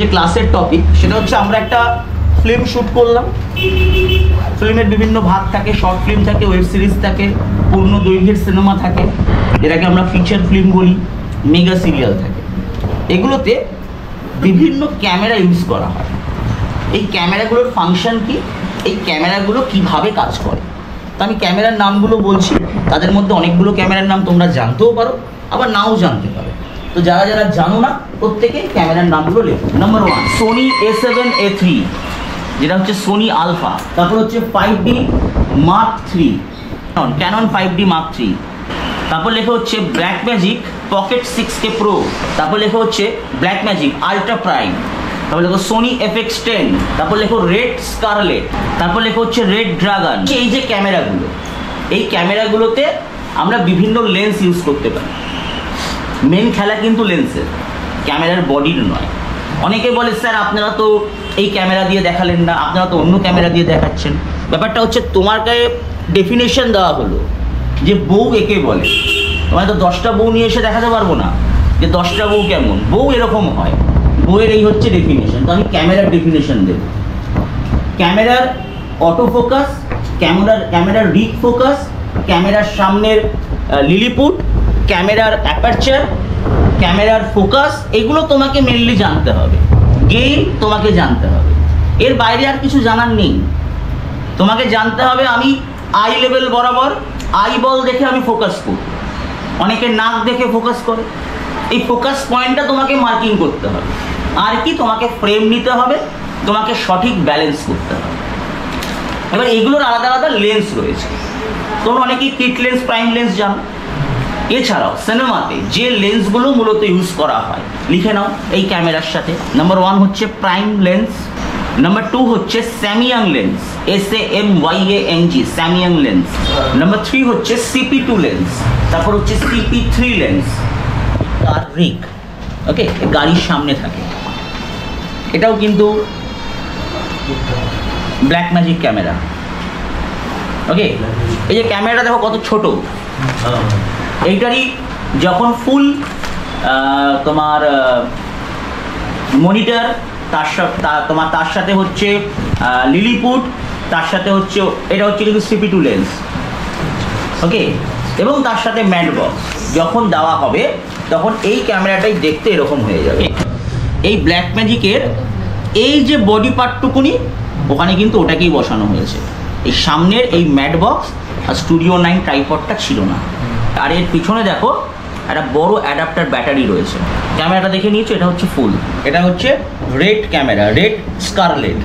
যে ক্লাসের টপিক সেটা হচ্ছে আমরা একটা ফিল্ম শ্যুট করলাম। ফিল্মের বিভিন্ন ভাগ থাকে, শর্ট ফিল্ম থাকে, ওয়েব সিরিজ থাকে, পূর্ণ দৈর্ঘ্যের সিনেমা থাকে, যেটাকে আমরা ফিচার ফিল্ম বলি, মেগা সিরিয়াল থাকে। এগুলোতে বিভিন্ন ক্যামেরা ইউজ করা হয়। এই ক্যামেরাগুলোর ফাংশন কি, এই ক্যামেরাগুলো কিভাবে কাজ করে, তো আমি ক্যামেরার নামগুলো বলছি। তাদের মধ্যে অনেকগুলো ক্যামেরার নাম তোমরা জানতেও পারো, আবার নাও জানতে পারো। তো যারা যারা জানো না প্রত্যেকে ক্যামেরার নামগুলো লেখো। নাম্বার 1 সোনি A7A3, যেটা হচ্ছে সোনি আলফা। তারপর হচ্ছে 5D Mark III, Canon 5D Mark III। তারপর লেখা হচ্ছে ব্ল্যাকম্যাজিক পকেট 6K Pro। তারপর লেখা হচ্ছে ব্ল্যাকম্যাজিক আল্ট্রা প্রাইম। তারপর লেখো সোনি FX10। তারপর লেখো রেড স্কারলেট। তারপর লেখা হচ্ছে রেড ড্রাগন। এই যে ক্যামেরাগুলো, এই ক্যামেরাগুলোতে আমরা বিভিন্ন লেন্স ইউজ করতে পারি। মেন খেলা কিন্তু লেন্সের, ক্যামেরার বডির নয়। অনেকে বলে স্যার আপনারা তো এই ক্যামেরা দিয়ে দেখালেন না, আপনারা তো অন্য ক্যামেরা দিয়ে দেখাচ্ছেন। ব্যাপারটা হচ্ছে তোমার গায়ে ডেফিনেশন দেওয়া হলো যে বউ একে বলে। তোমায় তো 10টা বউ নিয়ে এসে দেখাতে পারবো না যে 10টা বউ কেমন, বউ এরকম হয়, বউয়ের এই হচ্ছে ডেফিনেশন। তো আমি ক্যামেরার ডেফিনেশন দেব। ক্যামেরার অটো ফোকাস, ক্যামেরার রিগ ফোকাস, ক্যামেরার সামনের লিলিপুট, ক্যামেরার অ্যাপারচার, ক্যামেরার ফোকাস, এগুলো তোমাকে মেনলি জানতে হবে। গেইন তোমাকে জানতে হবে, এর বাইরে আর কিছু জানার নেই। তোমাকে জানতে হবে আমি আই লেভেল বরাবর আই বল দেখে আমি ফোকাস করি। অনেকে নাক দেখে ফোকাস করে, এই ফোকাস পয়েন্টটা তোমাকে মার্কিং করতে হবে। আর কি, তোমাকে ফ্রেম নিতে হবে, তোমাকে সঠিক ব্যালেন্স করতে হবে। এবার এগুলোর আলাদা আলাদা লেন্স রয়েছে। তোমরা অনেকেই কিট লেন্স, প্রাইম লেন্স জানো। এছাড়াও সিনেমাতে যে লেন্সগুলো মূলত ইউজ করা হয় লিখে নাও এই ক্যামেরার সাথে। নাম্বার 1 হচ্ছে প্রাইম লেন্স। নাম্বার 2 হচ্ছে স্যামিয়াং লেন্স, SAMYANG, স্যামিয়াং লেন্স। নাম্বার 3 হচ্ছে CP2 লেন্স। তারপর হচ্ছে CP3 লেন্স। আর রিগ, ওকে, গাড়ির সামনে থাকে। এটাও কিন্তু ব্ল্যাকম্যাজিক ক্যামেরা। ওকে, এই যে ক্যামেরাটা দেখো কত ছোট। এইটারই যখন ফুল তোমার মনিটর, তার সাথে হচ্ছে লিলিপুট, তার সাথে হচ্ছে এটা হচ্ছে কিন্তু CP2 লেন্স। ওকে, এবং তার সাথে ম্যাট বক্স যখন দেওয়া হবে তখন এই ক্যামেরাটাই দেখতে এরকম হয়ে যাবে। এই ব্ল্যাকম্যাজিকের এই যে বডি পার্টটুকুনি, ওখানে কিন্তু ওটাকেই বসানো হয়েছে। এই সামনের এই ম্যাট বক্স আর স্টুডিও 9 ট্রাইপডটা ছিল না। আর এর পিছনে দেখো একটা বড় অ্যাডাপ্টার ব্যাটারি রয়েছে। ক্যামেরাটা দেখে নিয়েছো, এটা হচ্ছে ফুল, এটা হচ্ছে রেড ক্যামেরা, রেড স্কারলেট।